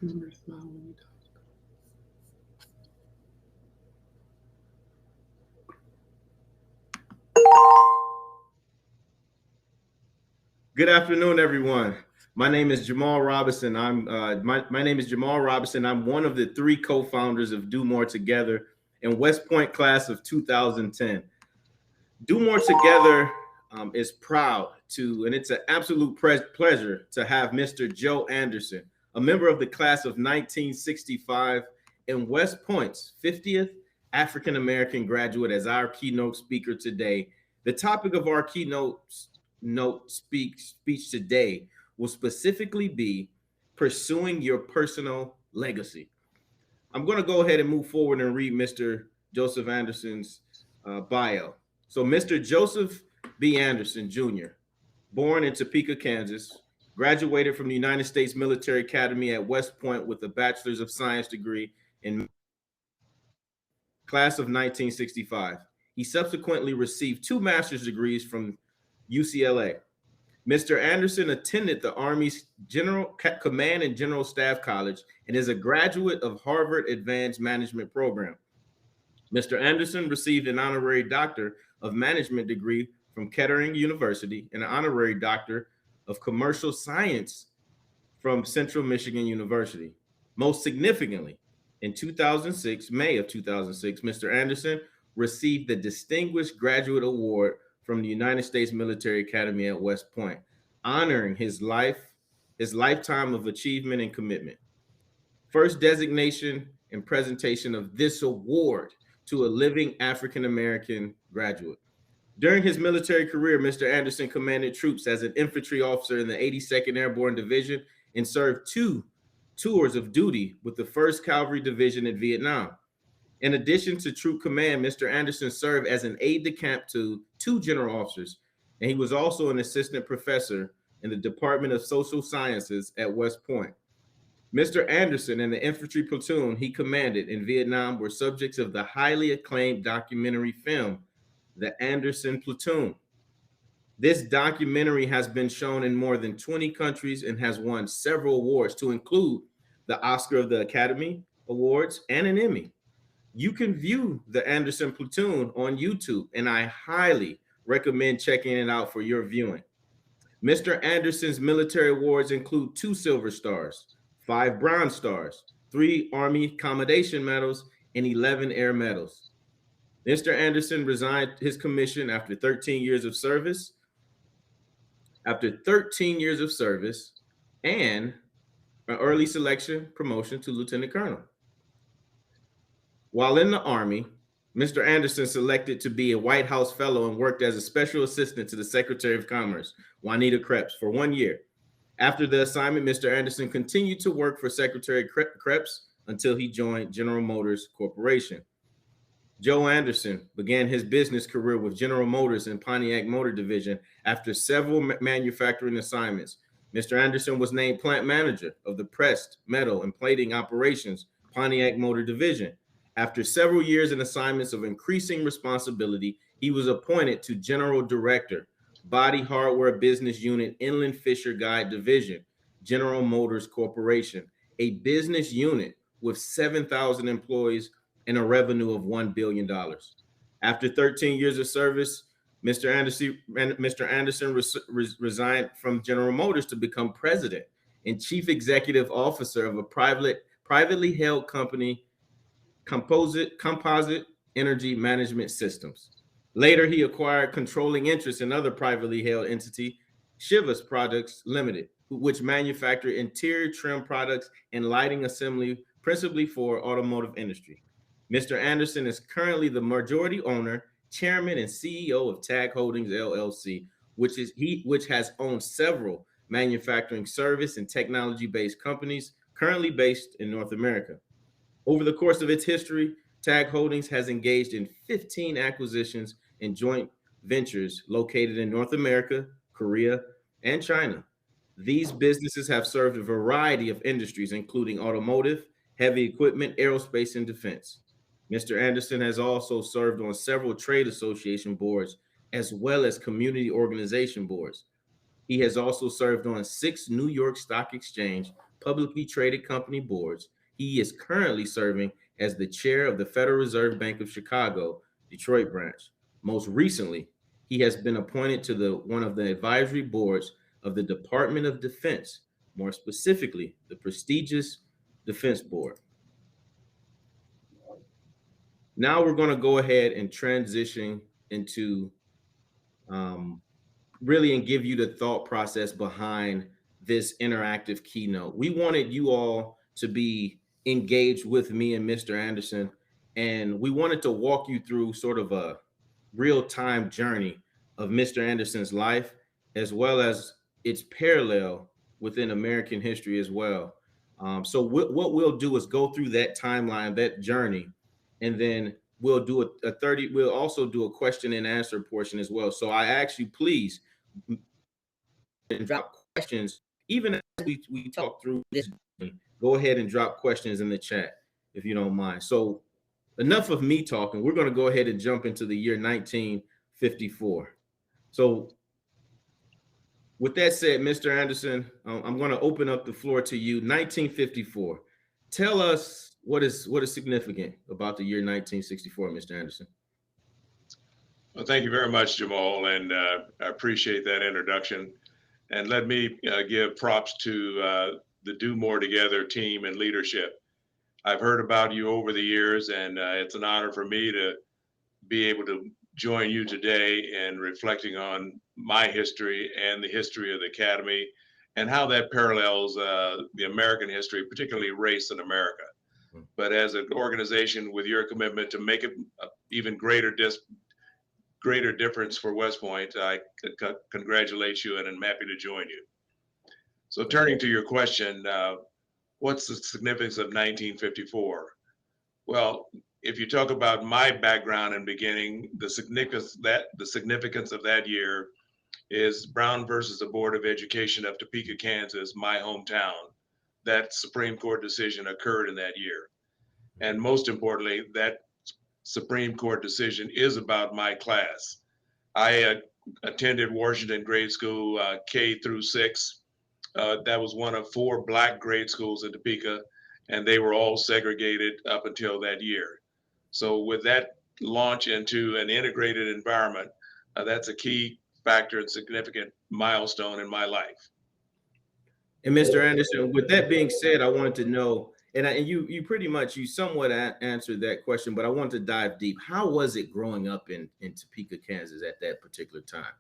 Good afternoon, everyone. My name is Jamal Robinson. My name is Jamal Robinson. I'm one of the three co-founders of Do More Together in West Point class of 2010. Do More Together is proud to, and it's an absolute pleasure to have Mr. Joe Anderson, a member of the class of 1965 and West Point's 50th African American graduate, as our keynote speaker today. The topic of our keynote speech today will specifically be pursuing your personal legacy. I'm going to go ahead and move forward and read Mr. Joseph Anderson's bio. So Mr. Joseph B. Anderson, Jr., born in Topeka, Kansas, graduated from the United States Military Academy at West Point with a Bachelor's of Science degree in class of 1965. He subsequently received two master's degrees from UCLA. Mr. Anderson attended the Army's General Command and General Staff College and is a graduate of Harvard Advanced Management Program. Mr. Anderson received an honorary Doctor of Management degree from Kettering University and an honorary Doctor of Commercial Science from Central Michigan University. Most significantly, in May of 2006, Mr. Anderson received the Distinguished Graduate Award from the United States Military Academy at West Point, honoring his lifetime of achievement and commitment. First designation and presentation of this award to a living African American graduate. During his military career, Mr. Anderson commanded troops as an infantry officer in the 82nd Airborne Division and served 2 tours of duty with the 1st Cavalry Division in Vietnam. In addition to troop command, Mr. Anderson served as an aide-de-camp to 2 general officers, and he was also an assistant professor in the Department of Social Sciences at West Point. Mr. Anderson and the infantry platoon he commanded in Vietnam were subjects of the highly acclaimed documentary film, The Anderson Platoon. This documentary has been shown in more than 20 countries and has won several awards, to include the Oscar of the Academy Awards and an Emmy. You can view The Anderson Platoon on YouTube, and I highly recommend checking it out for your viewing. Mr. Anderson's military awards include 2 Silver Stars, 5 Bronze Stars, 3 Army Commendation Medals, and 11 Air Medals. Mr. Anderson resigned his commission after 13 years of service. After 13 years of service and an early selection promotion to Lieutenant Colonel. While in the Army, Mr. Anderson selected to be a White House Fellow and worked as a special assistant to the Secretary of Commerce, Juanita Krebs, for 1 year. After the assignment, Mr. Anderson continued to work for Secretary Krebs until he joined General Motors Corporation. Joe Anderson began his business career with General Motors and Pontiac Motor Division after several manufacturing assignments. Mr. Anderson was named plant manager of the pressed metal and plating operations, Pontiac Motor Division. After several years in assignments of increasing responsibility, he was appointed to General Director, Body Hardware Business Unit, Inland Fisher Guide Division, General Motors Corporation, a business unit with 7,000 employees and a revenue of $1 billion. After 13 years of service, Mr. Anderson resigned from General Motors to become president and chief executive officer of a privately held company, Composite Energy Management Systems. Later, he acquired controlling interest in other privately held entity, Shivas Products Limited, which manufacture interior trim products and lighting assembly principally for automotive industry. Mr. Anderson is currently the majority owner, chairman, and CEO of TAG Holdings LLC, which has owned several manufacturing service and technology-based companies currently based in North America. Over the course of its history, TAG Holdings has engaged in 15 acquisitions and joint ventures located in North America, Korea, and China. These businesses have served a variety of industries, including automotive, heavy equipment, aerospace, and defense. Mr. Anderson has also served on several trade association boards as well as community organization boards. He has also served on 6 New York Stock Exchange publicly traded company boards. He is currently serving as the chair of the Federal Reserve Bank of Chicago, Detroit branch. Most recently, he has been appointed to one of the advisory boards of the Department of Defense, more specifically, the prestigious Defense Board. Now we're going to go ahead and transition into really and give you the thought process behind this interactive keynote. We wanted you all to be engaged with me and Mr. Anderson, and we wanted to walk you through sort of a real-time journey of Mr. Anderson's life, as well as its parallel within American history as well. So what we'll do is go through that timeline, that journey, and then we'll do we'll also do a question and answer portion as well. So I ask you, please, and drop questions, even as we talk through this. Go ahead and drop questions in the chat if you don't mind. So enough of me talking. We're going to go ahead and jump into the year 1954. So with that said, Mr. Anderson, I'm going to open up the floor to you. 1954. Tell us what is significant about the year 1964, Mr. Anderson. Well, thank you very much, Jamal, and I appreciate that introduction. And let me give props to the Do More Together team and leadership. I've heard about you over the years, and it's an honor for me to be able to join you today in reflecting on my history and the history of the Academy and how that parallels the American history, particularly race in America. But as an organization with your commitment to make it even greater difference for West Point, I congratulate you and I'm happy to join you. So turning to your question, what's the significance of 1954? Well, if you talk about my background and beginning, the significance of that year is Brown versus the Board of Education of Topeka, Kansas, my hometown. That Supreme Court decision occurred in that year. And most importantly, that Supreme Court decision is about my class. I attended Washington Grade School K through 6. That was one of 4 Black grade schools in Topeka, and they were all segregated up until that year. So with that launch into an integrated environment, that's a key factor and significant milestone in my life. And Mr. Anderson, with that being said, I wanted to know, and you pretty much, you somewhat answered that question, but I want to dive deep. How was it growing up in Topeka, Kansas at that particular time?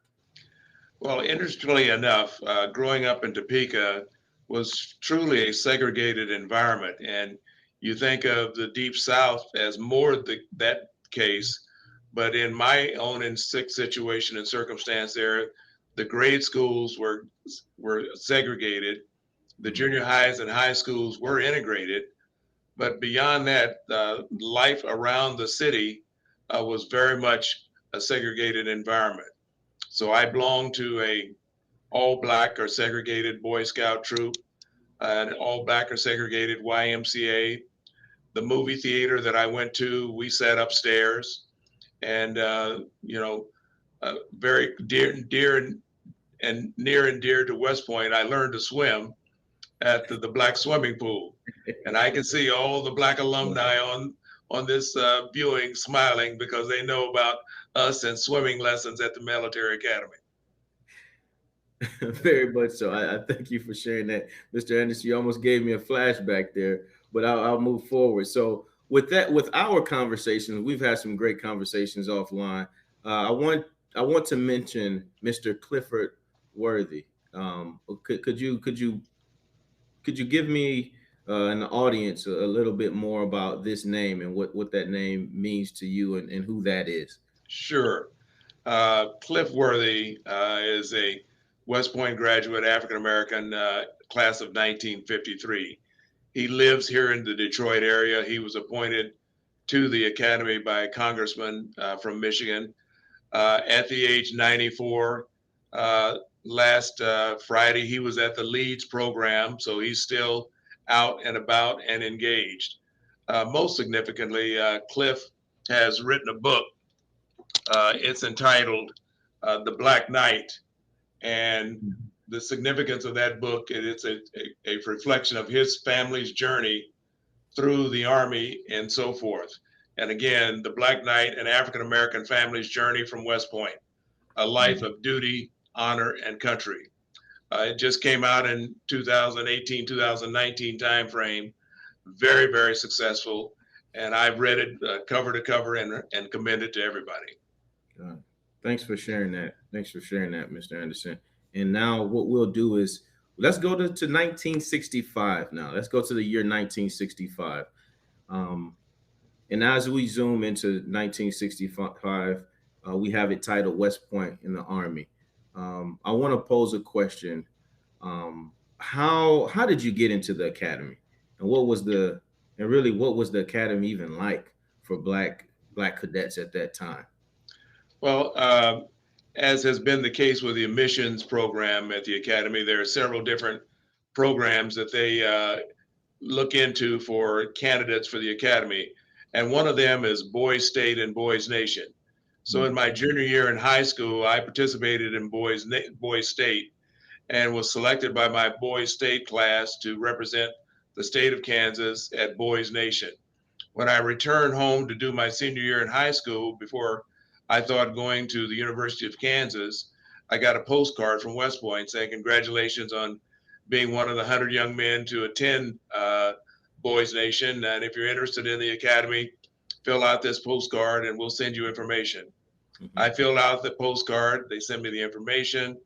Well, interestingly enough, growing up in Topeka was truly a segregated environment. And you think of the Deep South as more that case, but in my own situation and circumstance there, the grade schools were segregated. The junior highs and high schools were integrated, but beyond that, life around the city was very much a segregated environment. So I belonged to a all Black or segregated Boy Scout troop, an all Black or segregated YMCA. The movie theater that I went to, we sat upstairs, and very near and dear to West Point, I learned to swim at the Black swimming pool, and I can see all the Black alumni on this viewing smiling because they know about us and swimming lessons at the military academy. Very much so. I thank you for sharing that, Mr. Anderson. You almost gave me a flashback there, but I'll move forward. So with our conversations, we've had some great conversations offline. I want to mention Mr. Clifford Worthy. Could you give me and the audience a little bit more about this name and what that name means to you and who that is? Sure. Cliff Worthy is a West Point graduate, African-American, class of 1953. He lives here in the Detroit area. He was appointed to the academy by a congressman from Michigan at the age 94. Last Friday, he was at the Leeds program, so he's still out and about and engaged. Most significantly, Cliff has written a book. It's entitled The Black Knight, and the significance of that book, and it's a reflection of his family's journey through the Army and so forth. And again, the Black Knight and African American family's journey from West Point, a life of duty, honor, and country. It just came out in 2018, 2019 timeframe. Very, very successful. And I've read it cover to cover and commend it to everybody. Thanks for sharing that. Thanks for sharing that, Mr. Anderson. And now what we'll do is let's go to 1965 now. Let's go to the year 1965. And as we zoom into 1965, we have it titled West Point in the Army. I want to pose a question. How did you get into the academy? And what was the academy even like for black cadets at that time? Well, as has been the case with the admissions program at the academy, there are several different programs that they look into for candidates for the academy. And one of them is Boys State and Boys Nation. So in my junior year in high school, I participated in Boys State and was selected by my Boys State class to represent the state of Kansas at Boys Nation. When I returned home to do my senior year in high school, before I thought going to the University of Kansas, I got a postcard from West Point saying, congratulations on being one of the 100 young men to attend Boys Nation. And if you're interested in the academy, fill out this postcard and we'll send you information. I filled out the postcard. They sent me the information.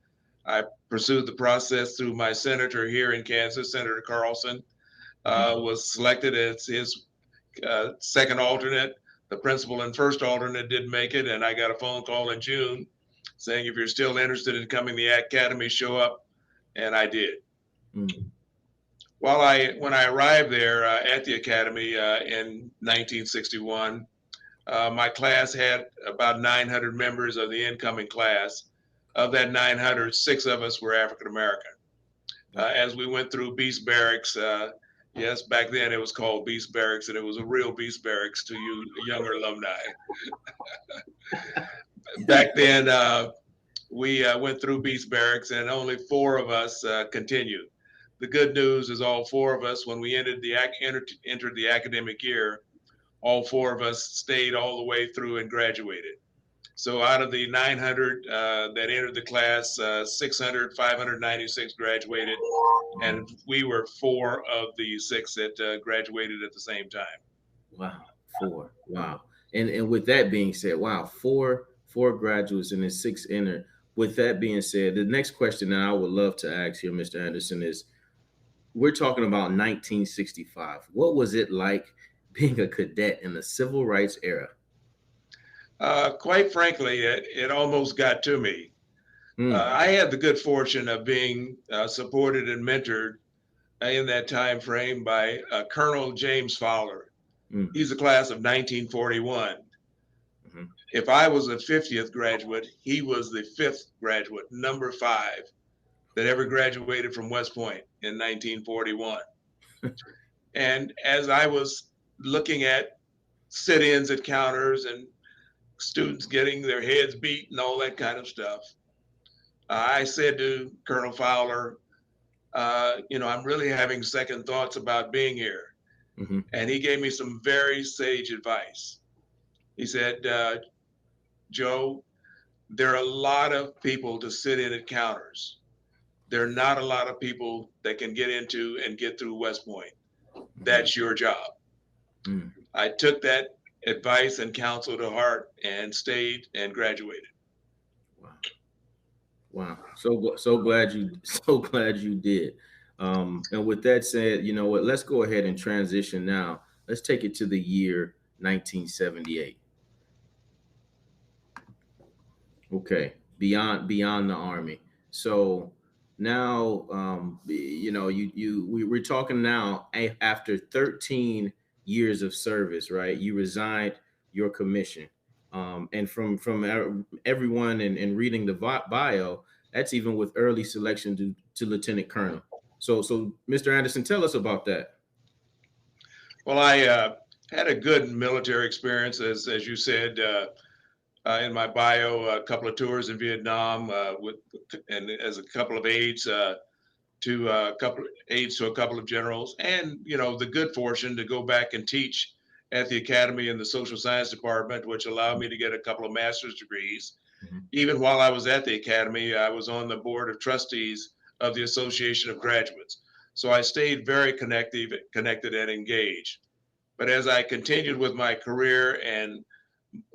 I pursued the process through my senator here in Kansas, Senator Carlson, was selected as his second alternate. The principal and first alternate didn't make it, and I got a phone call in June saying, if you're still interested in coming to the academy, show up, and I did. When I arrived there at the academy in 1961, my class had about 900 members of the incoming class. Of that 900, 6 of us were African American. As we went through Beast Barracks, yes, back then it was called Beast Barracks, and it was a real Beast Barracks to you younger alumni. Back then, we went through Beast Barracks, and only 4 of us continued. The good news is all 4 of us, when we entered the academic year, all 4 of us stayed all the way through and graduated. So out of the 900 that entered the class, 596 graduated, and we were 4 of the 6 that graduated at the same time. Wow, 4. Wow. And with that being said, wow, 4 graduates and then 6 entered. With that being said, the next question that I would love to ask here, Mr. Anderson, is we're talking about 1965. What was it like being a cadet in the civil rights era? Quite frankly, it almost got to me. I had the good fortune of being supported and mentored in that time frame by Colonel James Fowler. He's a class of 1941. If I was a 50th graduate, he was the 5th graduate, number 5, that ever graduated from West Point in 1941. And as I was looking at sit-ins at counters and students getting their heads beat and all that kind of stuff, I said to Colonel Fowler, I'm really having second thoughts about being here. And he gave me some very sage advice. He said, Joe, there are a lot of people to sit in at counters. There are not a lot of people that can get into and get through West Point. That's your job. I took that advice and counsel to heart and stayed and graduated. Wow. So glad you did. And with that said, you know what, let's go ahead and transition now. Let's take it to the year 1978. Okay. Beyond the Army. So now, we're talking now after 13 years of service, right? You resigned your commission. And from everyone and reading the bio, that's even with early selection to Lieutenant Colonel. So Mr. Anderson, tell us about that. Well, I had a good military experience, as you said. in my bio a couple of tours in Vietnam and as a couple of aides to a couple of generals, and the good fortune to go back and teach at the academy in the social science department, which allowed me to get a couple of master's degrees. Mm-hmm. Even while I was at the academy, I was on the board of trustees of the Association of Graduates. So I stayed very connected and engaged. But as I continued with my career and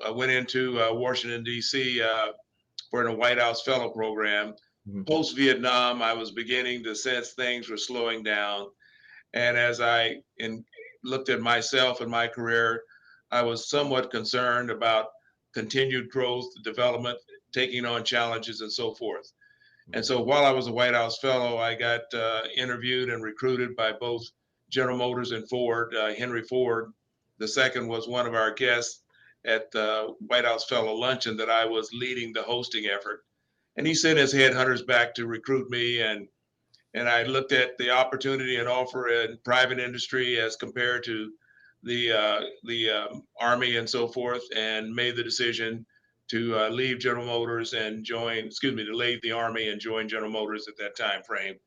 I went into Washington, D.C. For a White House Fellow program, Mm-hmm. post-Vietnam, I was beginning to sense things were slowing down. And as I looked at myself and my career, I was somewhat concerned about continued growth, development, taking on challenges, and so forth. And so while I was a White House Fellow, I got interviewed and recruited by both General Motors and Ford. Henry Ford II was one of our guests at the White House Fellow Luncheon that I was leading the hosting effort. And he sent his headhunters back to recruit me. And I looked at the opportunity and offer in private industry as compared to the Army and so forth, and made the decision to leave General Motors and to leave the Army and join General Motors at that time frame,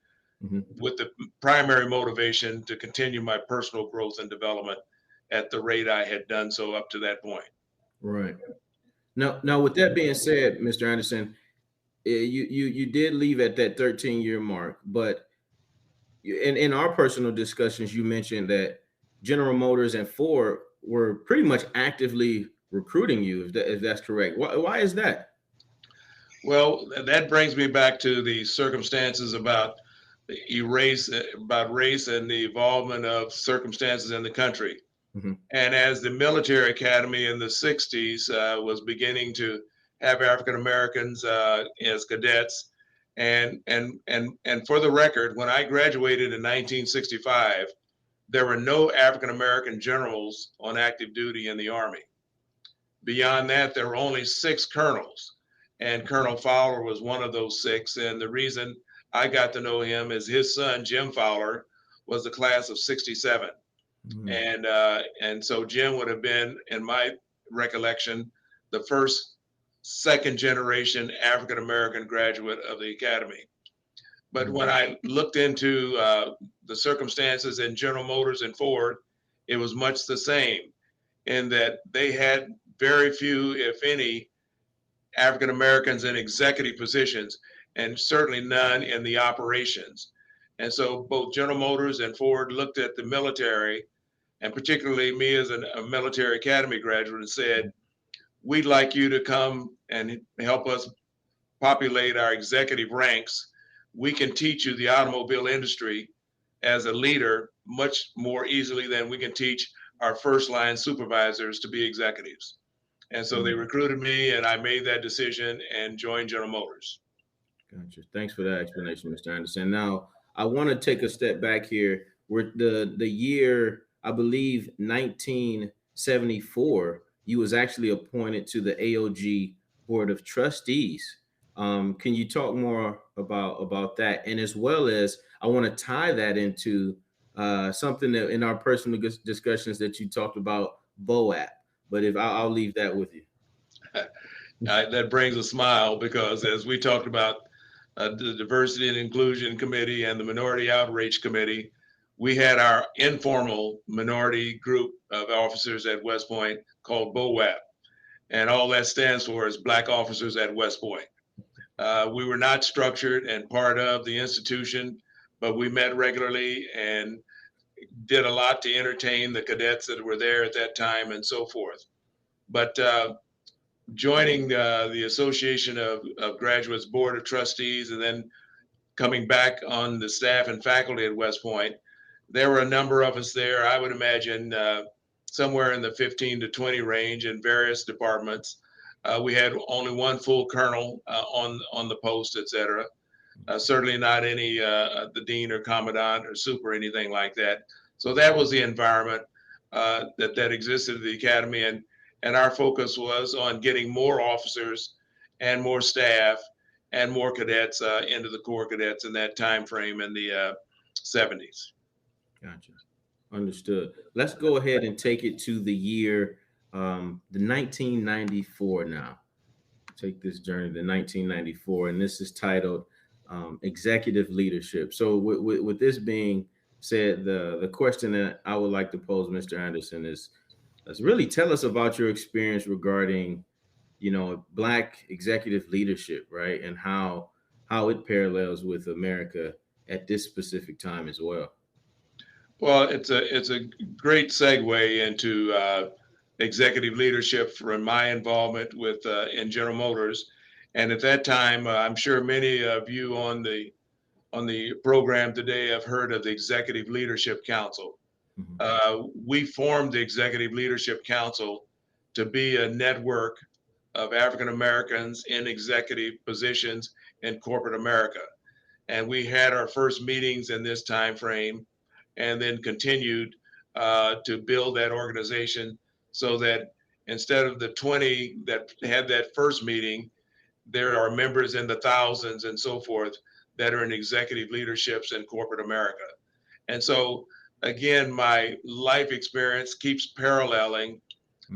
Mm-hmm. with the primary motivation to continue my personal growth and development at the rate I had done so up to that point. Right. Now, with that being said, Mr. Anderson, you did leave at that 13-year mark, but in our personal discussions, you mentioned that General Motors and Ford were pretty much actively recruiting you, if that's correct. Why is that? Well, that brings me back to the circumstances about race and the involvement of circumstances in the country. Mm-hmm. And as the military academy in the 60s was beginning to have African Americans as cadets, and for the record, when I graduated in 1965, there were no African American generals on active duty in the Army. Beyond that, there were only 6 colonels, and Colonel Fowler was one of those 6. And the reason I got to know him is his son, Jim Fowler, was the class of 67. Mm-hmm. And so Jim would have been, in my recollection, the first second generation African American graduate of the academy. But when I looked into the circumstances in General Motors and Ford, it was much the same, in that they had very few, if any, African Americans in executive positions, and certainly none in the operations. And so both General Motors and Ford looked at the military, and particularly me as a military academy graduate, and said, we'd like you to come and help us populate our executive ranks. We can teach you the automobile industry as a leader much more easily than we can teach our first line supervisors to be executives. And so they recruited me, and I made that decision and joined General Motors. Gotcha. Thanks for that explanation, Mr. Anderson. Now, I want to take a step back here. Where the year, I believe, 1974, you was actually appointed to the AOG Board of Trustees. Can you talk more about that? And as well as, I want to tie that into something that in our personal discussions that you talked about, BOAP. But if I'll leave that with you. That brings a smile, because as we talked about the Diversity and Inclusion Committee and the Minority Outreach Committee, we had our informal minority group of officers at West Point called BOAP. And all that stands for is Black Officers at West Point. We were not structured and part of the institution, but we met regularly and did a lot to entertain the cadets that were there at that time and so forth. But joining the Association of Graduates Board of Trustees, and then coming back on the staff and faculty at West Point, there were a number of us there. I would imagine somewhere in the 15 to 20 range in various departments. We had only one full colonel on the post, et cetera. Certainly not any the dean or commandant or super or anything like that. So that was the environment that existed at the academy, and our focus was on getting more officers and more staff and more cadets into the Corps Cadets in that time frame in the 70s. Gotcha. Understood. Let's go ahead and take it to the year, the 1994 now. take this journey to 1994, and this is titled Executive Leadership. So with this being said, the question that I would like to pose, Mr. Anderson, is really tell us about your experience regarding, Black executive leadership, right? And how it parallels with America at this specific time as well. Well, it's a great segue into executive leadership from my involvement with in General Motors, and at that time, I'm sure many of you on the program today have heard of the Executive Leadership Council. We formed the Executive Leadership Council to be a network of African Americans in executive positions in corporate America, and we had our first meetings in this time frame and then continued to build that organization so that instead of the 20 that had that first meeting, there are members in the thousands and so forth that are in executive leaderships in corporate America. And so, again, my life experience keeps paralleling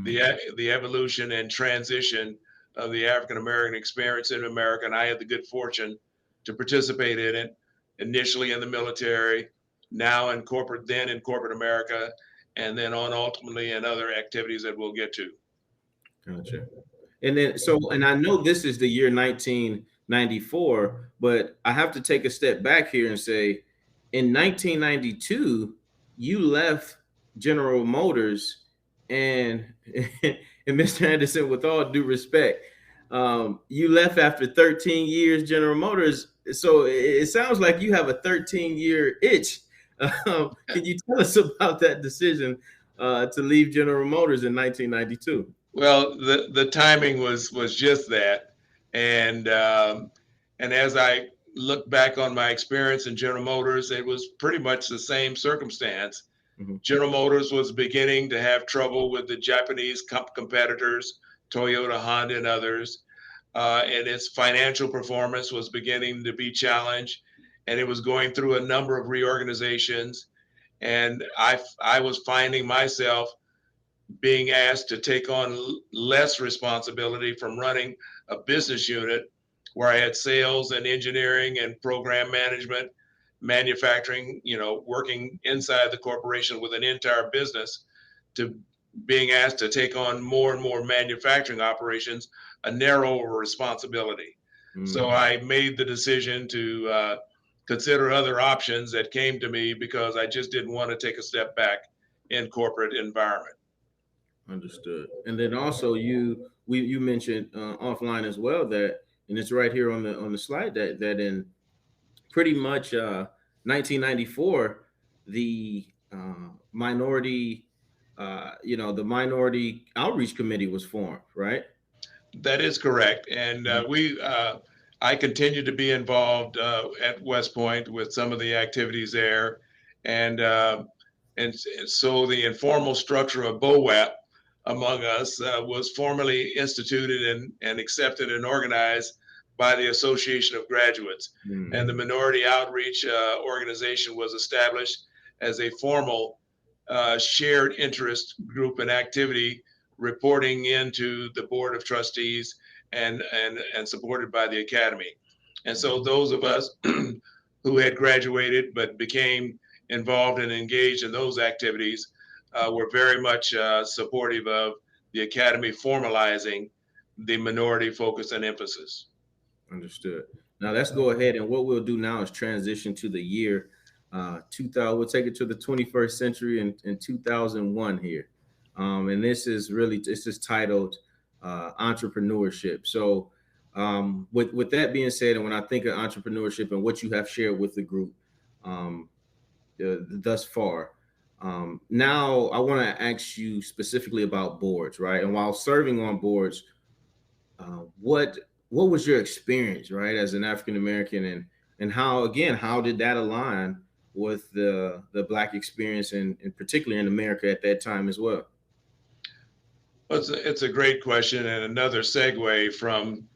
the evolution and transition of the African American experience in America. And I had the good fortune to participate in it, initially in the military, now in corporate, then in corporate America, and then on ultimately in other activities that we'll get to. Gotcha. And then, and I know this is the year 1994, but I have to take a step back here and say, in 1992, you left General Motors, and and Mr. Anderson, with all due respect, you left after 13 years General Motors. So it sounds like you have a 13-year itch. Can you tell us about that decision to leave General Motors in 1992? Well, the timing was just that, and as I look back on my experience in General Motors, it was pretty much the same circumstance. General Motors was beginning to have trouble with the Japanese competitors, Toyota, Honda, and others, and its financial performance was beginning to be challenged, and it was going through a number of reorganizations, and I was finding myself being asked to take on less responsibility from running a business unit where I had sales and engineering and program management, manufacturing, working inside the corporation with an entire business, to being asked to take on more and more manufacturing operations, a narrower responsibility. So I made the decision to consider other options that came to me because I just didn't want to take a step back in corporate environment. Understood. And then also you mentioned offline as well that, and it's right here on the slide, that in pretty much 1994, the minority the minority outreach committee was formed, right? That is correct. And I continue to be involved at West Point with some of the activities there. And so the informal structure of BOWAP among us was formally instituted and accepted and organized by the Association of Graduates. And the Minority Outreach Organization was established as a formal shared interest group and activity, reporting into the Board of Trustees and supported by the Academy. And so those of us who had graduated but became involved and engaged in those activities were very much supportive of the Academy formalizing the minority focus and emphasis. Understood. Now let's go ahead, and what we'll do now is transition to the year 2000. We'll take it to the 21st century in 2001 here. And this is titled entrepreneurship. So with that being said, and when I think of entrepreneurship and what you have shared with the group thus far, now I want to ask you specifically about boards, right? And while serving on boards, what was your experience, right, as an African American, and how did that align with the Black experience, and particularly in America at that time as well? Well, it's a great question, and another segue from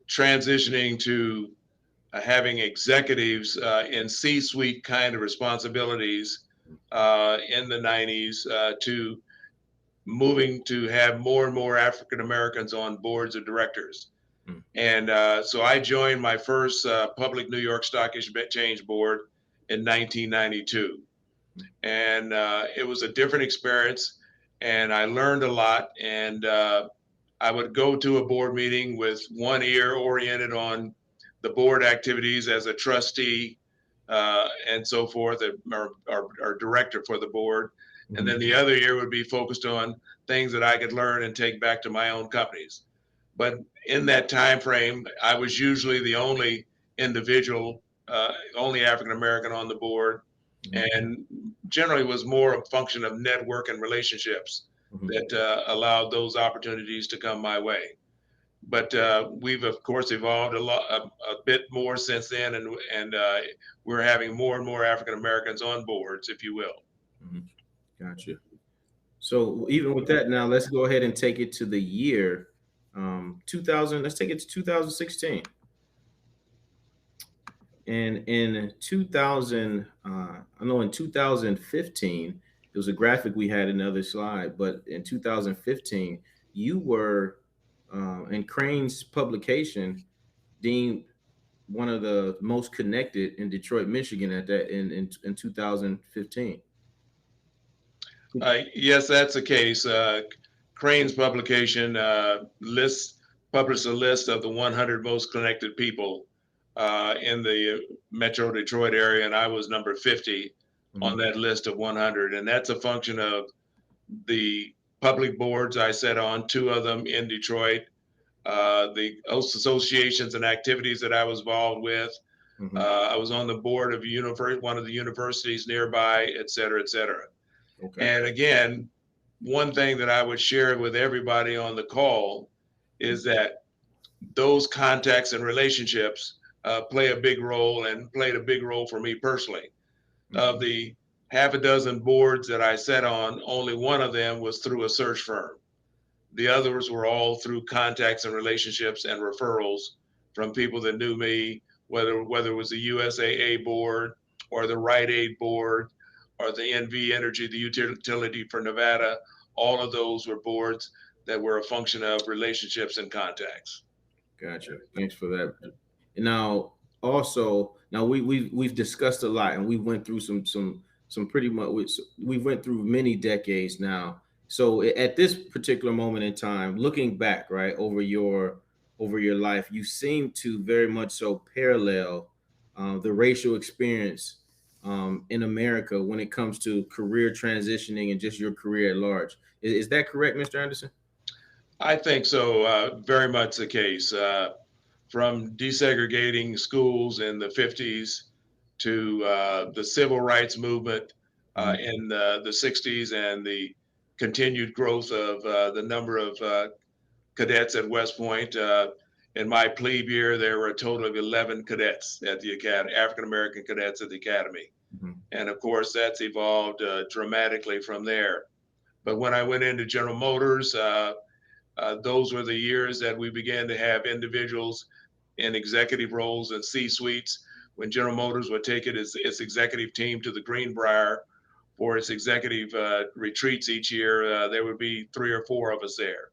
transitioning to having executives in C-suite kind of responsibilities in the 90s to moving to have more and more African Americans on boards of directors. And so I joined my first public New York Stock Exchange board in 1992. And it was a different experience, and I learned a lot. And I would go to a board meeting with one ear oriented on the board activities as a trustee and so forth, our director for the board. And then the other ear would be focused on things that I could learn and take back to my own companies. But in that time frame, I was usually the only individual, only African American on the board, and generally was more a function of network and relationships that allowed those opportunities to come my way. But we've of course evolved a bit more since then, and we're having more and more African Americans on boards, if you will. Gotcha. So even with that, now let's go ahead and take it to the year 2000. Let's take it to 2016. And in 2000, I know in 2015, there was a graphic we had in the other slide, but in 2015, you were in Crane's publication deemed one of the most connected in Detroit, Michigan at that in 2015. Yes, that's the case. Crane's publication published a list of the 100 most connected people in the Metro Detroit area, and I was number 50 on that list of 100. And that's a function of the public boards I sat on, 2 of them in Detroit, the associations and activities that I was involved with. I was on the board of one of the universities nearby, et cetera, et cetera. Okay. And again, one thing that I would share with everybody on the call is that those contacts and relationships play a big role, and played a big role for me personally. Of the half a dozen boards that I sat on, only one of them was through a search firm. The others were all through contacts and relationships and referrals from people that knew me, whether it was the USAA board or the Rite Aid board or the NV Energy, the utility for Nevada. All of those were boards that were a function of relationships and contacts. Gotcha. Thanks for that. Now, also, we've discussed a lot, and we went through some pretty much. We went through many decades now. So at this particular moment in time, looking back, right, over your life, you seem to very much so parallel the racial experience in America when it comes to career transitioning and just your career at large. Is that correct, Mr. Anderson? I think so. Very much the case. From desegregating schools in the 50s to the civil rights movement in the 60s, and the continued growth of the number of cadets at West Point. In my plebe year, there were a total of 11 cadets at the academy, African American cadets at the academy. And of course, that's evolved dramatically from there. But when I went into General Motors, those were the years that we began to have individuals in executive roles and C-suites. When General Motors would take its executive team to the Greenbrier for its executive retreats each year, there would be 3 or 4 of us there.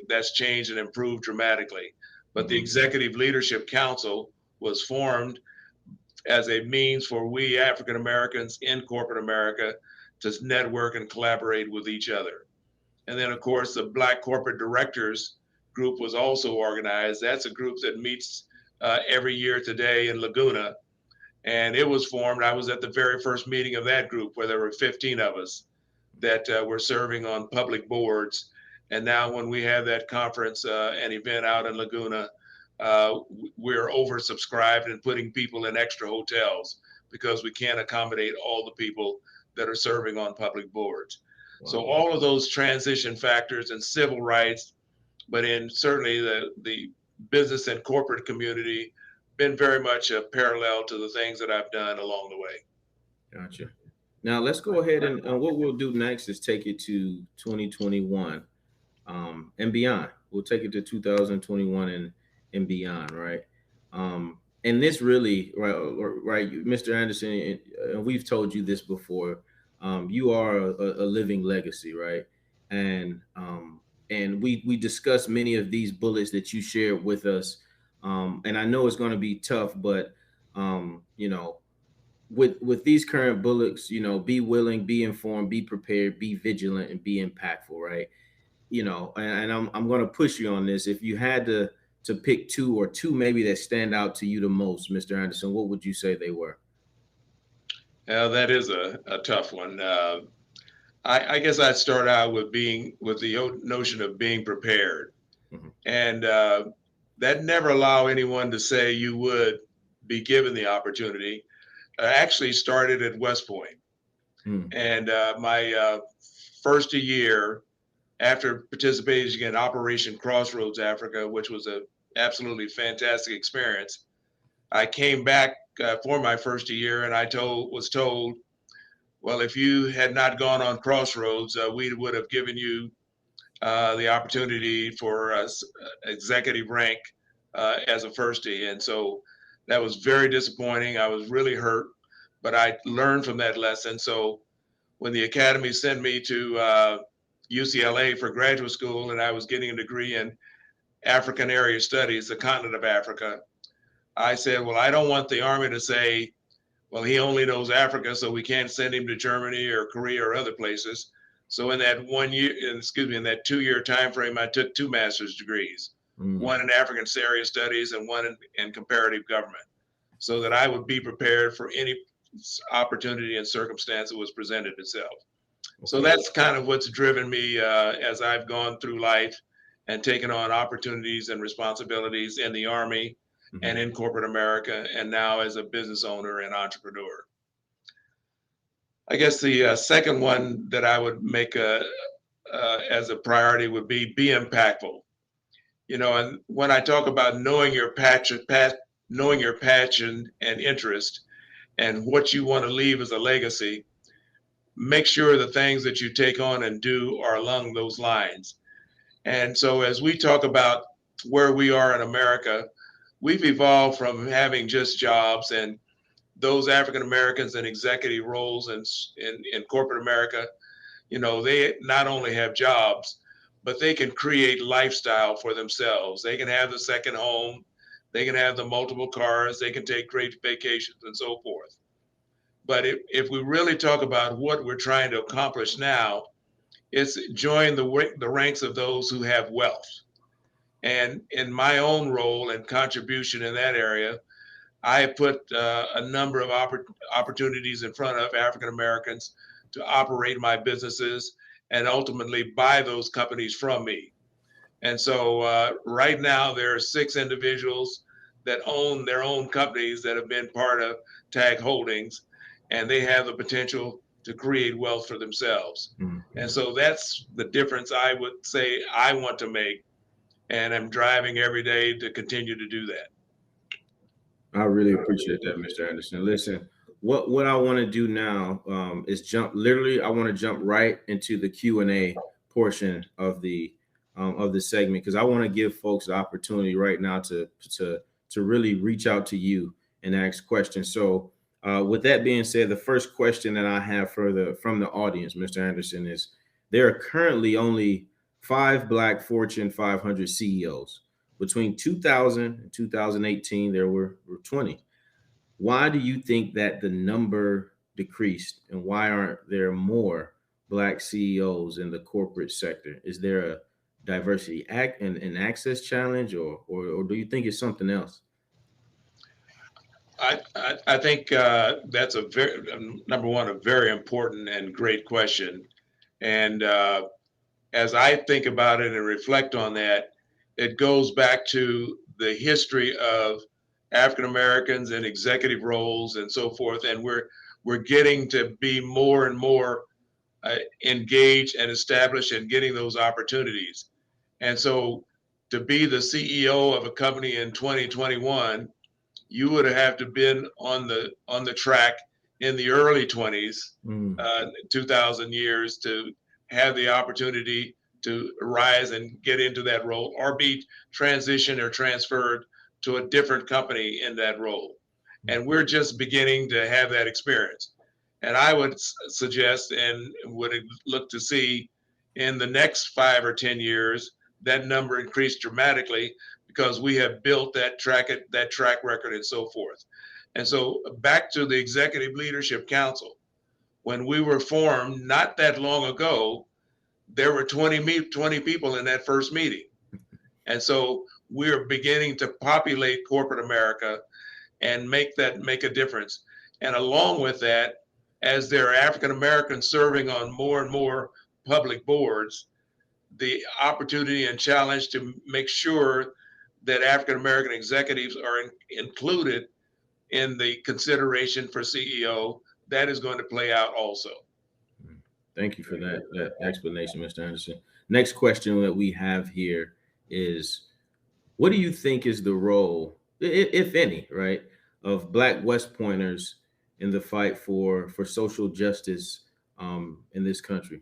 That's changed and improved dramatically. But the Executive Leadership Council was formed as a means for we African Americans in corporate America to network and collaborate with each other. And then, of course, the Black Corporate Directors group was also organized. That's a group that meets every year today in Laguna. And it was formed. I was at the very first meeting of that group, where there were 15 of us that were serving on public boards. And now when we have that conference and event out in Laguna, we're oversubscribed and putting people in extra hotels because we can't accommodate all the people that are serving on public boards. Wow. So all of those transition factors and civil rights, but in certainly the business and corporate community, been very much a parallel to the things that I've done along the way. Gotcha. Now let's go ahead and what we'll do next is take it to 2021 and beyond. We'll take it to 2021 and beyond, right? And this really, right, Mr. Anderson, and we've told you this before, you are a living legacy, right? And we discussed many of these bullets that you shared with us. And I know it's going to be tough, but you know, with these current bullets, you know, be willing, be informed, be prepared, be vigilant, and be impactful, right? You know, and I'm going to push you on this. If you had to pick two, or two maybe that stand out to you the most, Mr. Anderson, what would you say they were? That is a tough one. I guess I'd start out with the notion of being prepared, Mhm. and that never allow anyone to say you would be given the opportunity. I actually started at West Point, Mm. and my first year after participating in Operation Crossroads Africa, which was a absolutely fantastic experience, I came back for my first year, and I was told, well, if you had not gone on Crossroads, we would have given you the opportunity for executive rank as a firstie. And so that was very disappointing. I was really hurt, but I learned from that lesson. So when the academy sent me to UCLA for graduate school, and I was getting a degree in African Area Studies, the continent of Africa, I said, well, I don't want the Army to say, well, he only knows Africa, so we can't send him to Germany or Korea or other places. So in that in that 2-year time frame, I took 2 master's degrees, Mm. one in African Area Studies and one in comparative government, so that I would be prepared for any opportunity and circumstance that was presented itself. So Okay. that's kind of what's driven me as I've gone through life and taken on opportunities and responsibilities in the Army and Mhm. in corporate America, and now as a business owner and entrepreneur. I guess the second one that I would make as a priority would be impactful. You know, and when I talk about knowing your passion and interest, and what you want to leave as a legacy, make sure the things that you take on and do are along those lines. And so, as we talk about where we are in America, we've evolved from having just jobs, and those African Americans in executive roles in corporate America, you know, they not only have jobs, but they can create lifestyle for themselves. They can have the second home, they can have the multiple cars, they can take great vacations and so forth. But if we really talk about what we're trying to accomplish now, it's join the ranks of those who have wealth. And in my own role and contribution in that area, I put a number of opportunities in front of African Americans to operate my businesses and ultimately buy those companies from me. And so right now, there are 6 individuals that own their own companies that have been part of TAG Holdings, and they have the potential to create wealth for themselves. And Mhm. so that's the difference I would say I want to make, and I'm driving every day to continue to do that. I really appreciate that, Mr. Anderson. Listen, what I want to do now is jump. Literally, I want to jump right into the Q&A portion of the segment, because I want to give folks the opportunity right now to really reach out to you and ask questions. So, with that being said, the first question that I have from the audience, Mr. Anderson, is: there are currently only 5 Black Fortune 500 CEOs. Between 2000 and 2018, there were 20. Why do you think that the number decreased, and why aren't there more Black CEOs in the corporate sector? Is there a diversity act and an access challenge, or do you think it's something else? I think that's a very, number one, a very important and great question. And as I think about it and reflect on that, it goes back to the history of African Americans in executive roles and so forth. And we're getting to be more and more engaged and established and getting those opportunities. And so to be the CEO of a company in 2021, you would have to been on the track in the early 20s, Mm. 2000 years, to have the opportunity to rise and get into that role, or be transitioned or transferred to a different company in that role. And we're just beginning to have that experience. And I would suggest and would look to see in the next 5 or 10 years that number increase dramatically, because we have built that track record and so forth. And so back to the Executive Leadership Council, when we were formed not that long ago, there were 20 people in that first meeting. And so we're beginning to populate corporate America and make a difference. And along with that, as there are African Americans serving on more and more public boards, the opportunity and challenge to make sure that African American executives are included in the consideration for CEO, that is going to play out also. Thank you for that explanation, Mr. Anderson. Next question that we have here is, what do you think is the role, if any, right, of Black West Pointers in the fight for social justice in this country?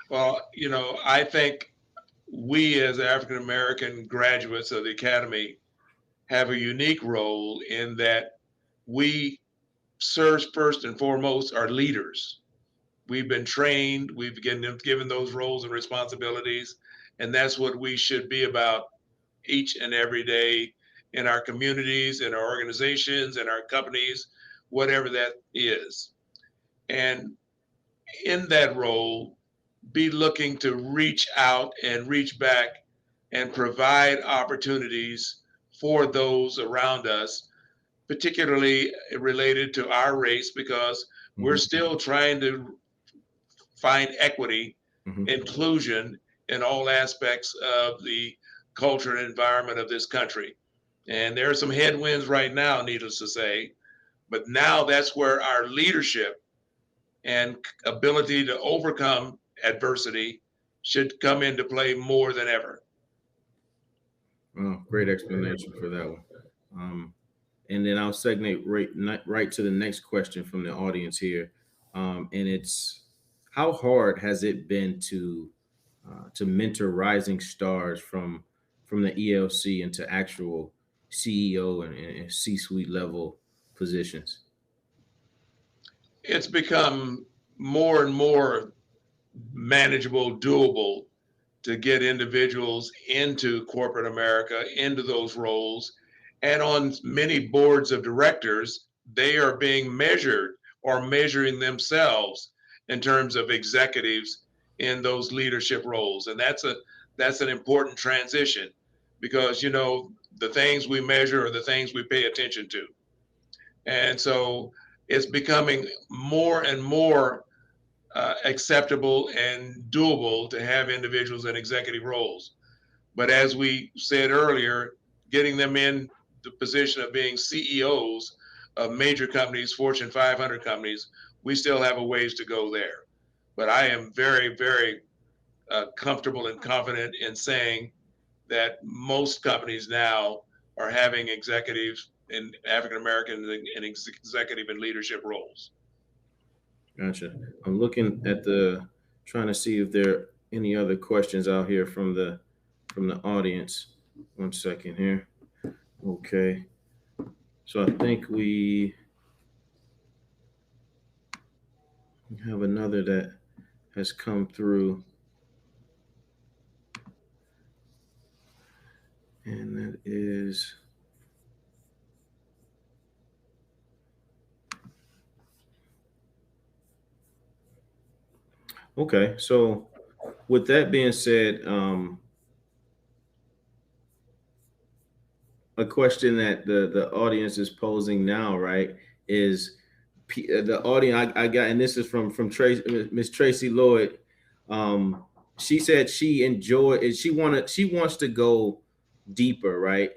Well, I think we as African American graduates of the Academy have a unique role in that we serve first and foremost are leaders. We've been trained, we've been given those roles and responsibilities, and that's what we should be about each and every day in our communities, in our organizations, in our companies, whatever that is. And in that role, be looking to reach out and reach back and provide opportunities for those around us, particularly related to our race, because we're still trying to find equity, inclusion in all aspects of the culture and environment of this country. And there are some headwinds right now, needless to say, but now that's where our leadership and ability to overcome adversity should come into play more than ever. Well, great explanation for that one. And then I'll segue right to the next question from the audience here. And it's, how hard has it been to mentor rising stars from the ELC into actual CEO and C-suite level positions? It's become more and more manageable, doable to get individuals into corporate America, into those roles. And on many boards of directors, they are being measured or measuring themselves in terms of executives in those leadership roles. And that's an important transition, because, the things we measure are the things we pay attention to. And so it's becoming more and more acceptable and doable to have individuals in executive roles. But as we said earlier, getting them in the position of being CEOs of major companies, Fortune 500 companies, we still have a ways to go there. But I am very, very comfortable and confident in saying that most companies now are having executives in African American in executive and leadership roles. Gotcha. I'm looking at trying to see if there are any other questions out here from the audience. 1 second here. Okay. So I think we have another that has come through. And that is, okay. So with that being said, a question that the audience is posing now, right, is the audience I got, and this is from Miss Tracy Lloyd. She said she wants to go deeper, right?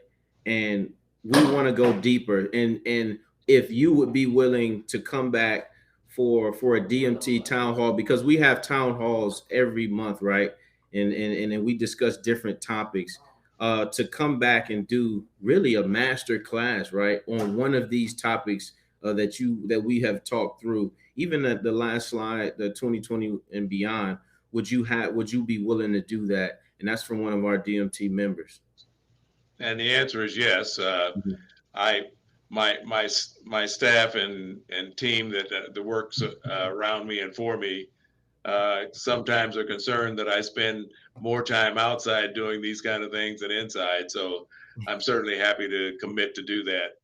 And we want to go deeper. And if you would be willing to come back for a DMT town hall, because we have town halls every month, right? And then we discuss different topics. To come back and do really a master class, right, on one of these topics that we have talked through, even at the last slide, the 2020 and beyond. Would you be willing to do that? And that's from one of our DMT members. And the answer is yes. I my staff and team that works around me and for me sometimes are concerned that I spend more time outside doing these kind of things than inside. So I'm certainly happy to commit to do that.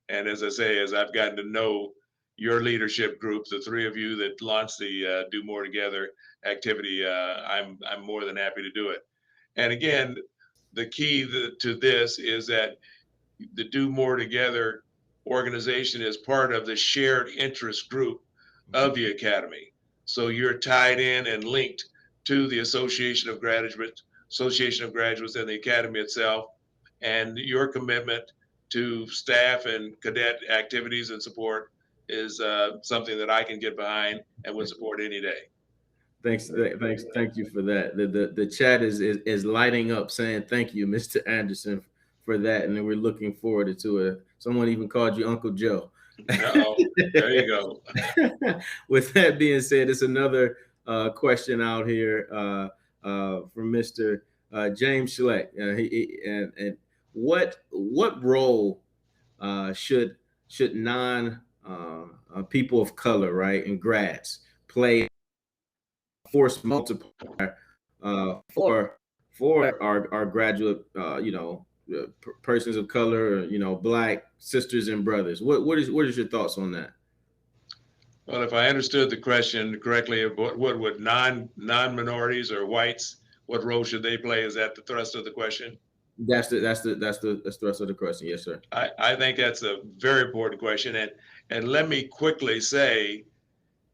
And as I say, as I've gotten to know your leadership group, the three of you that launched the Do More Together activity, I'm more than happy to do it. And again, the key to this is that the Do More Together organization is part of the shared interest group of the Academy. So you're tied in and linked to the Association of Graduates and the Academy itself, and your commitment to staff and cadet activities and support is something that I can get behind and would support any day. Thank you for that. The chat is lighting up, saying thank you, Mr. Anderson, for that, and then we're looking forward to it. Someone even called you Uncle Joe. Uh-oh. There you go. With that being said, it's another question out here from Mr. James Schleck. And what role should non people of color, right, and grads play force multiplier for our graduate persons of color, Black sisters and brothers? What is your thoughts on that? Well, if I understood the question correctly, what would non-minorities or whites, what role should they play? Is that the thrust of the question? That's the thrust of the question. Yes, sir. I think that's a very important question, and let me quickly say,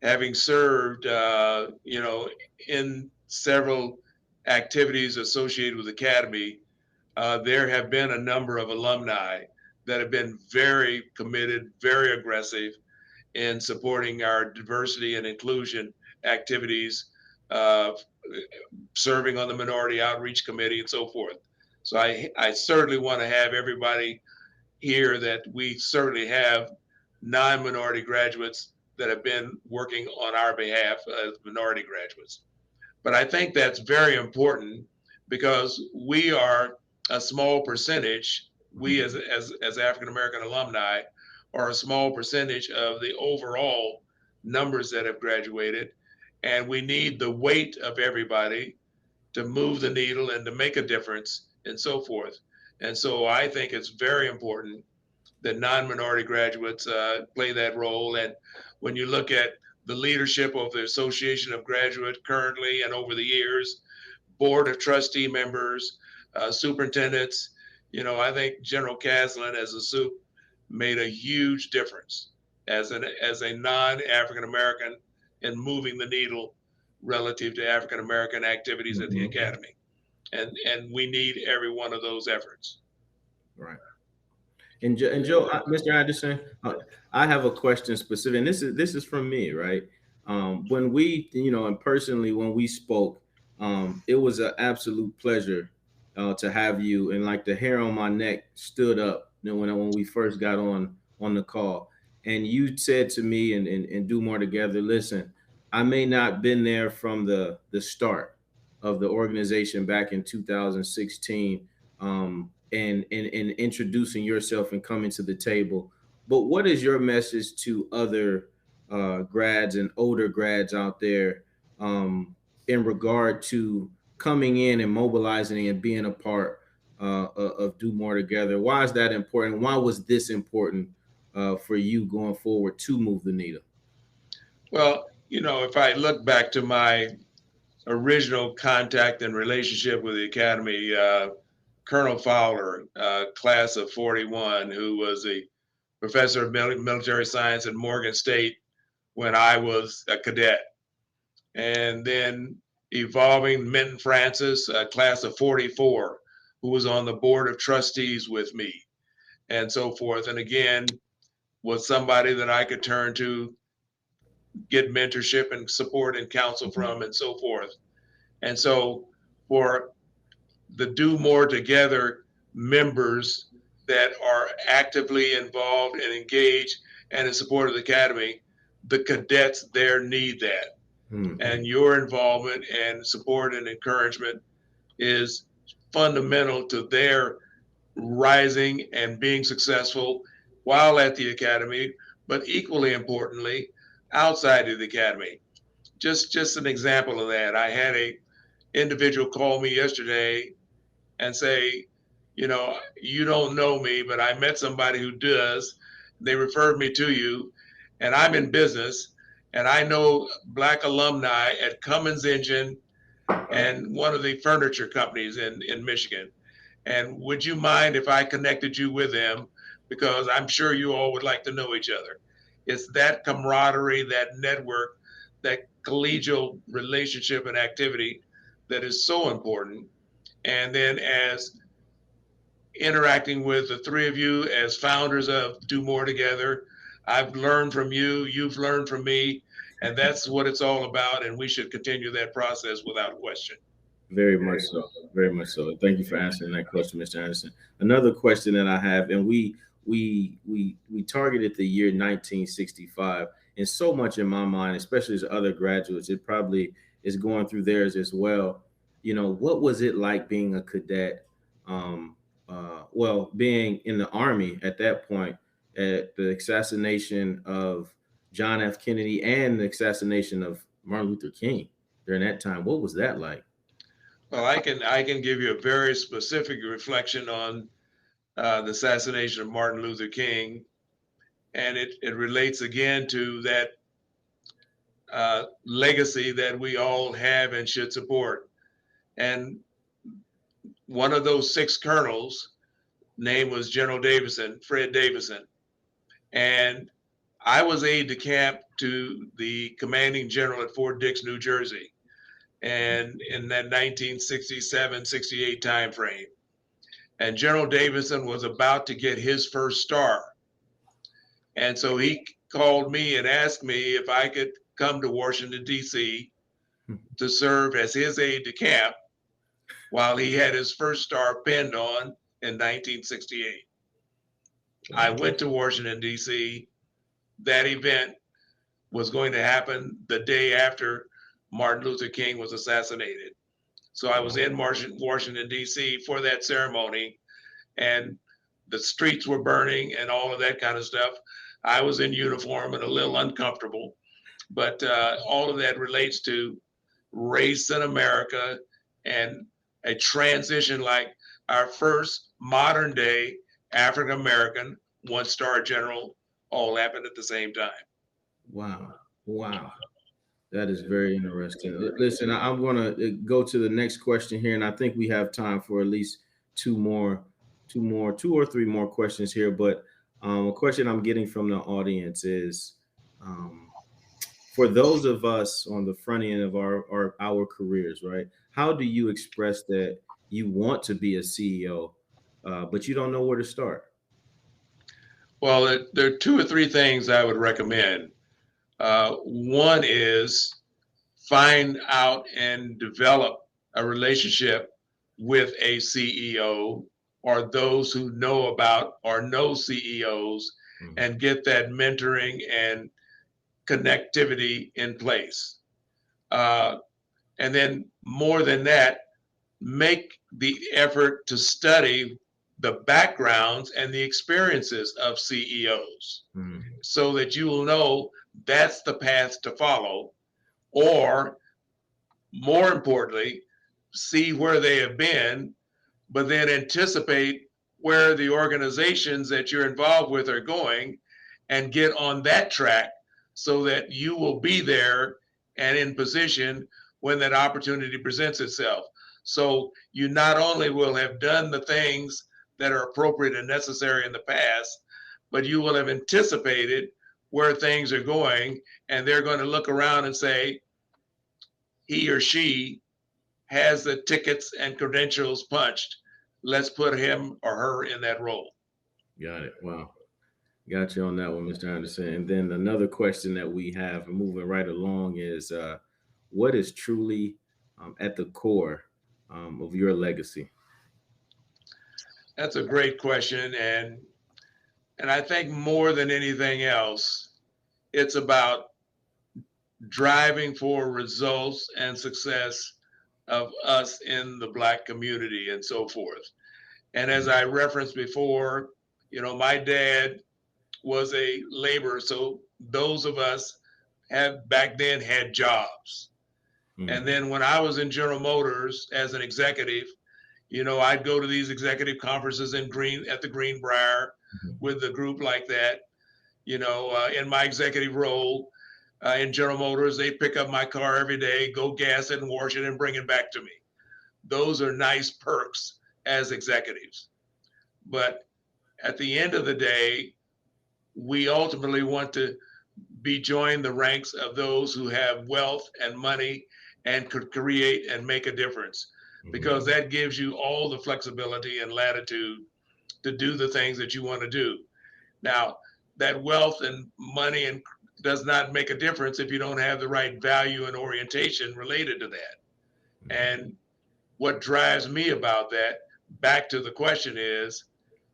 having served in several activities associated with Academy, there have been a number of alumni that have been very committed, very aggressive in supporting our diversity and inclusion activities, serving on the Minority Outreach Committee and so forth. So I certainly want to have everybody here that we certainly have non-minority graduates that have been working on our behalf as minority graduates. But I think that's very important because we are a small percentage, we as African-American alumni are a small percentage of the overall numbers that have graduated. And we need the weight of everybody to move the needle and to make a difference and so forth. And so I think it's very important that non-minority graduates play that role. And when you look at the leadership of the Association of Graduates currently and over the years, board of trustee members, superintendents, I think General Caslin as a soup made a huge difference as a non-African American in moving the needle relative to African American activities at the Academy. And we need every one of those efforts. Right. And Joe, Mr. Anderson, I have a question specific, and this is from me, right? When we, and personally, when we spoke, it was an absolute pleasure to have you, and like the hair on my neck stood up when we first got on the call, and you said to me and Do More Together, listen, I may not been there from the start of the organization back in 2016. And introducing yourself and coming to the table. But what is your message to other grads and older grads out there in regard to coming in and mobilizing and being a part of Do More Together? Why is that important? Why was this important for you going forward to move the needle? Well, if I look back to my original contact and relationship with the Academy, Colonel Fowler, class of 41, who was a professor of military science at Morgan State when I was a cadet. And then evolving Minton Francis, class of 44, who was on the board of trustees with me and so forth. And again, was somebody that I could turn to, get mentorship and support and counsel from and so forth. And so for the Do More Together members that are actively involved and engaged and in support of the Academy, the cadets there need that. And your involvement and support and encouragement is fundamental to their rising and being successful while at the academy, but equally importantly, outside of the academy. Just an example of that. I had a individual call me yesterday and say, you don't know me, but I met somebody who does. They referred me to you, and I'm in business, and I know Black alumni at Cummins Engine and one of the furniture companies in Michigan. And would you mind if I connected you with them? Because I'm sure you all would like to know each other. It's that camaraderie, that network, that collegial relationship and activity that is so important. And then as interacting with the three of you as founders of Do More Together, I've learned from you, you've learned from me, and that's what it's all about. And we should continue that process without question. Very much so. Very much so. Thank you for answering that question, Mr. Anderson. Another question that I have, and we targeted the year 1965, and so much in my mind, especially as other graduates, it probably is going through theirs as well. What was it like being a cadet? Being in the Army at that point, at the assassination of John F. Kennedy and the assassination of Martin Luther King during that time. What was that like? Well, I can give you a very specific reflection on the assassination of Martin Luther King, and it relates again to that legacy that we all have and should support. And one of those 6 colonels' name was General Davison, Fred Davison, and I was aide de camp to the commanding general at Fort Dix, New Jersey, and in that 1967-68 timeframe. And General Davison was about to get his first star. And so he called me and asked me if I could come to Washington, D.C. to serve as his aide de camp while he had his first star pinned on in 1968. I went to Washington, D.C. That event was going to happen the day after Martin Luther King was assassinated. So I was in Washington, D.C. for that ceremony, and the streets were burning and all of that kind of stuff. I was in uniform and a little uncomfortable, but all of that relates to race in America and a transition like our first modern day African American 1-star general all happened at the same time. Wow. That is very interesting. Listen, I'm going to go to the next question here, and I think we have time for at least two or three more questions here. But a question I'm getting from the audience is, for those of us on the front end of our careers, right? How do you express that you want to be a CEO, but you don't know where to start? Well, there are 2 or 3 things I would recommend. One is find out and develop a relationship with a CEO or those who know about or know CEOs, and get that mentoring and connectivity in place. And then more than that, make the effort to study the backgrounds and the experiences of CEOs, so that you will know that's the path to follow, or more importantly, see where they have been, but then anticipate where the organizations that you're involved with are going and get on that track so that you will be there and in position when that opportunity presents itself. So you not only will have done the things that are appropriate and necessary in the past, but you will have anticipated where things are going, and they're going to look around and say, he or she has the tickets and credentials punched. Let's put him or her in that role. Got it. Wow. Got you on that one, Mr. Anderson. And then another question that we have moving right along is, what is truly at the core of your legacy? That's a great question. And I think more than anything else, it's about driving for results and success of us in the Black community and so forth. And as I referenced before, my dad was a laborer. So those of us have back then had jobs. And then when I was in General Motors as an executive, I'd go to these executive conferences at the Greenbrier with a group like that. In my executive role in General Motors, they pick up my car every day, go gas it and wash it and bring it back to me. Those are nice perks as executives. But at the end of the day, we ultimately want to join the ranks of those who have wealth and money and could create and make a difference, because that gives you all the flexibility and latitude to do the things that you want to do. Now, that wealth and money and does not make a difference if you don't have the right value and orientation related to that. And what drives me about that, back to the question, is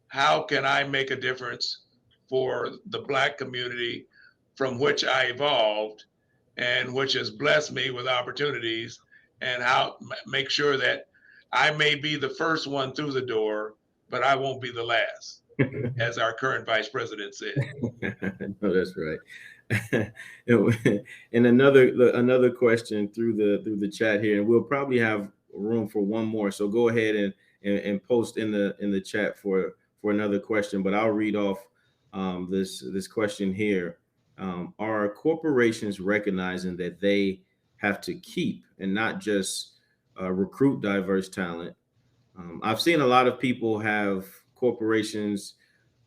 how can I make a difference for the Black community from which I evolved and which has blessed me with opportunities, and how make sure that I may be the first one through the door, but I won't be the last, as our current vice president said. No, that's right. And another question through the chat here, and we'll probably have room for one more. So go ahead and post in the chat for another question. But I'll read off this question here. Are corporations recognizing that they have to keep and not just recruit diverse talent? I've seen a lot of people have corporations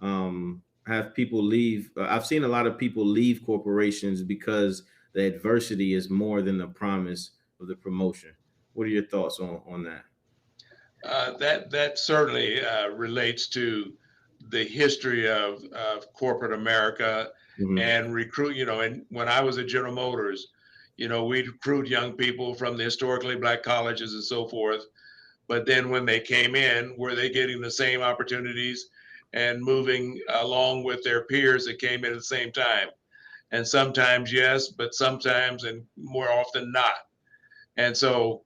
have people leave. I've seen a lot of people leave corporations because the adversity is more than the promise of the promotion. What are your thoughts on that? That certainly relates to the history of corporate America and recruit. And when I was at General Motors, we'd recruit young people from the historically Black colleges and so forth. But then when they came in, were they getting the same opportunities and moving along with their peers that came in at the same time? And sometimes yes, but sometimes and more often not. And so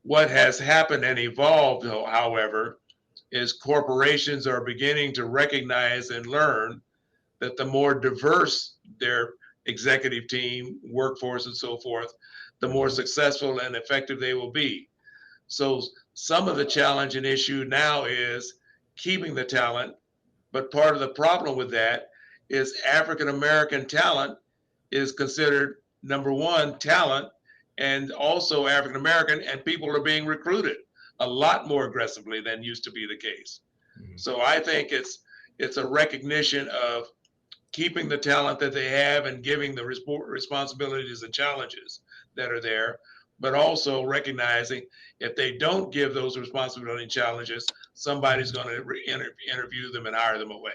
what has happened and evolved, however, is corporations are beginning to recognize and learn that the more diverse their executive team, workforce, and so forth, the more successful and effective they will be. So some of the challenge and issue now is keeping the talent, but part of the problem with that is African American talent is considered number one talent, and also African American, and people are being recruited a lot more aggressively than used to be the case. So I think it's a recognition of keeping the talent that they have and giving the responsibilities and challenges that are there, but also recognizing if they don't give those responsibility and challenges, somebody's going to interview them and hire them away.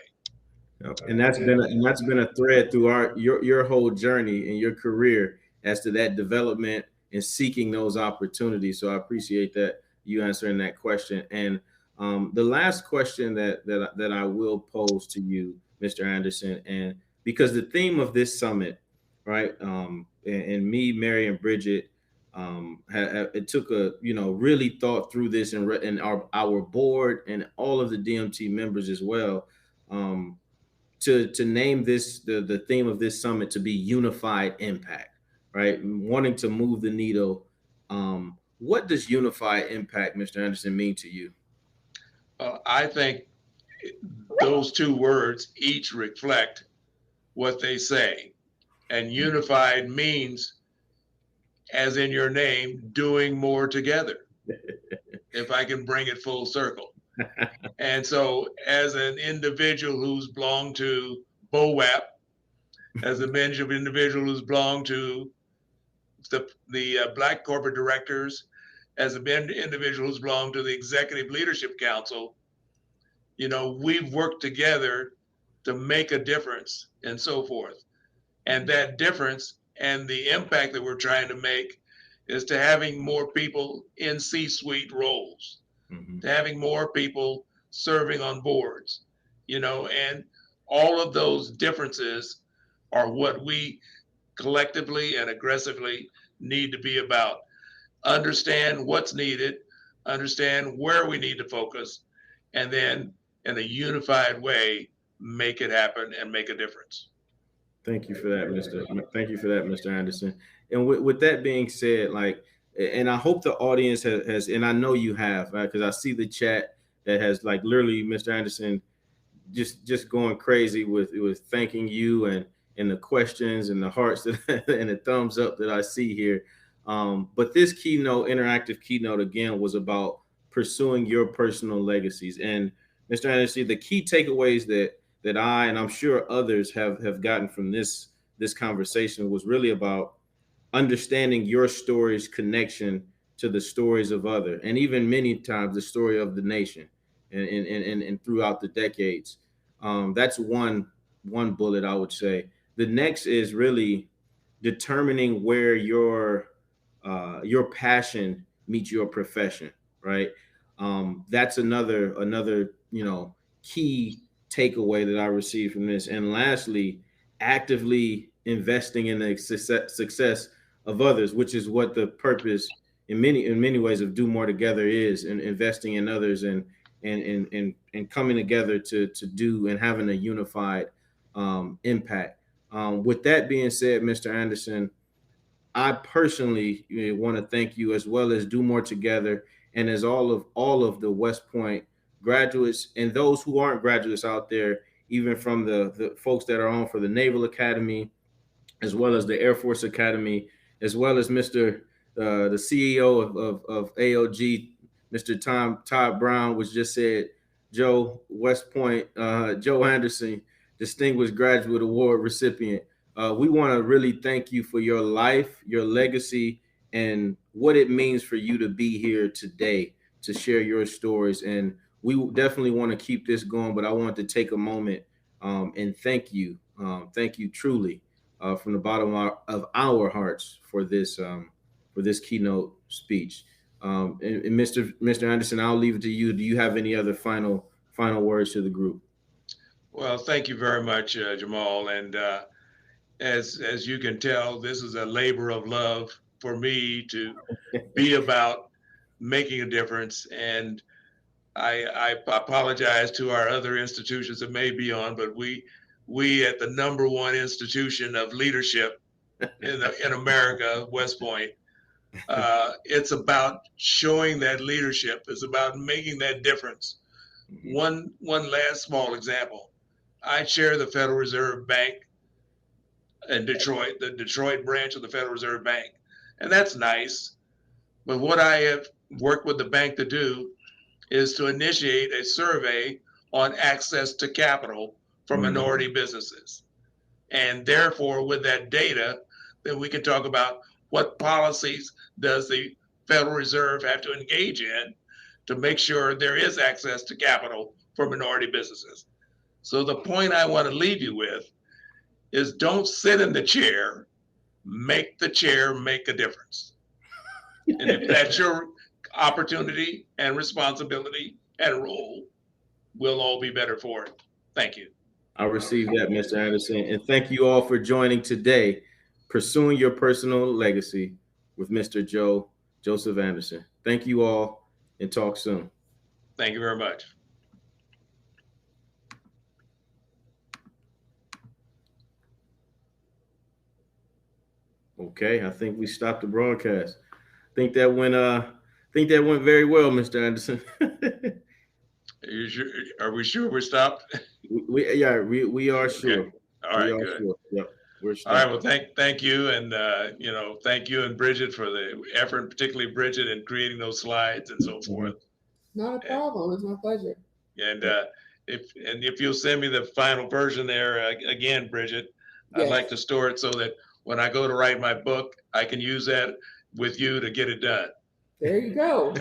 And that's been a thread through your whole journey in your career as to that development and seeking those opportunities. So I appreciate that you answering that question. And the last question that I will pose to you, Mr. Anderson, and because the theme of this summit, right, and me, Mary, and Bridget, it took a really thought through this, and our board and all of the DMT members as well, to name this the theme of this summit to be unified impact, right? Wanting to move the needle. What does unified impact, Mr. Anderson, mean to you? I think those two words each reflect what they say. And unified means, as in your name, doing more together, if I can bring it full circle. And so as an individual who's belonged to BOWAP, as an individual who's belonged to the Black Corporate Directors, as an individual who's belonged to the Executive Leadership Council, we've worked together to make a difference and so forth. And that difference and the impact that we're trying to make is to having more people in C-suite roles, to having more people serving on boards, and all of those differences are what we collectively and aggressively need to be about. Understand what's needed, understand where we need to focus, and then in a unified way, make it happen and make a difference. Thank you for that, Mr. Anderson. And with that being said, like, and I hope the audience has and I know you have, because I see the chat that has like literally Mr. Anderson just going crazy with thanking you and the questions and the hearts and the thumbs up that I see here. But this interactive keynote again was about pursuing your personal legacies. And Mr. Anderson, the key takeaways that I and I'm sure others have gotten from this conversation was really about understanding your story's connection to the stories of others, and even many times the story of the nation, and throughout the decades. That's one bullet, I would say. The next is really determining where your passion meets your profession, right? That's another key takeaway that I received from this. And lastly, actively investing in the success of others, which is what the purpose in many ways of Do More Together is, and investing in others and coming together to do and having a unified impact. With that being said, Mr. Anderson, I personally want to thank you, as well as Do More Together, and as all of the West Point graduates and those who aren't graduates out there, even from the folks that are on for the Naval Academy, as well as the Air Force Academy, as well as the CEO of AOG, Mr. Todd Brown, which just said, Joe, West Point, Joe Anderson, Distinguished Graduate Award recipient. We want to really thank you for your life, your legacy, and what it means for you to be here today to share your stories. And we definitely want to keep this going, but I want to take a moment and thank you truly from the bottom of our hearts for this keynote speech. And Mr. Anderson, I'll leave it to you. Do you have any other final words to the group? Well, thank you very much, Jamal. And as you can tell, this is a labor of love for me to be about making a difference. And I apologize to our other institutions that may be on, but we at the number one institution of leadership in America, West Point, it's about showing that leadership. It's about making that difference. One last small example. I chair the Federal Reserve Bank in Detroit, the Detroit branch of the Federal Reserve Bank. And that's nice. But what I have worked with the bank to do is to initiate a survey on access to capital for minority businesses. And therefore, with that data, then we can talk about what policies does the Federal Reserve have to engage in to make sure there is access to capital for minority businesses. So the point I want to leave you with is, don't sit in the chair, make the chair make a difference. And if that's your opportunity and responsibility and role, we'll all be better for it. Thank you. I received that, Mr. Anderson. And thank you all for joining today, Pursuing Your Personal Legacy with Mr. Joseph Anderson. Thank you all, and talk soon. Thank you very much. Okay, I think we stopped the broadcast. I think that went very well, Mr. Anderson. Are you sure? Are we sure we're stopped? We are sure. Okay. All right, good. Sure. Yep, we're stopped. All right. Well, thank you, and thank you and Bridget for the effort, particularly Bridget, in creating those slides and so forth. Not a problem. It's my pleasure. And if you'll send me the final version there again, Bridget, Yes. I'd like to store it so that when I go to write my book, I can use that with you to get it done. There you go.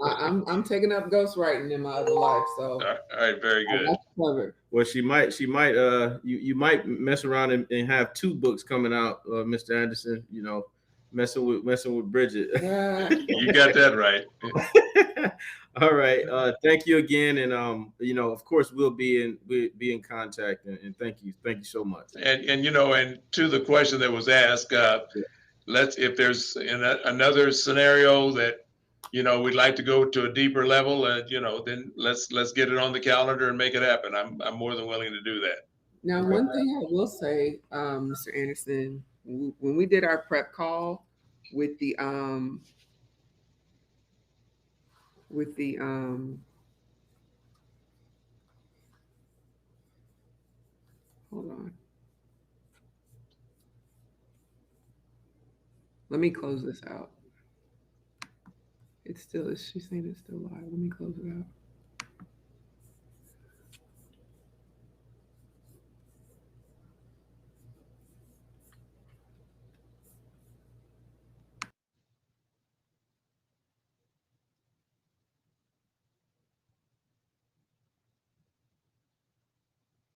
I'm taking up ghostwriting in my other life, so. All right, very good. Well, you might mess around and have two books coming out, Mr. Anderson. You know, messing with Bridget. You got that right. All right. Thank you again, and of course, we'll be in contact. And thank you so much. And and to the question that was asked, if there's another scenario that we'd like to go to a deeper level, then let's get it on the calendar and make it happen. I'm more than willing to do that. Now, one thing I will say, Mr. Anderson, when we did our prep call with the hold on. Let me close this out. It's still, she's saying it's still live. Let me close it out.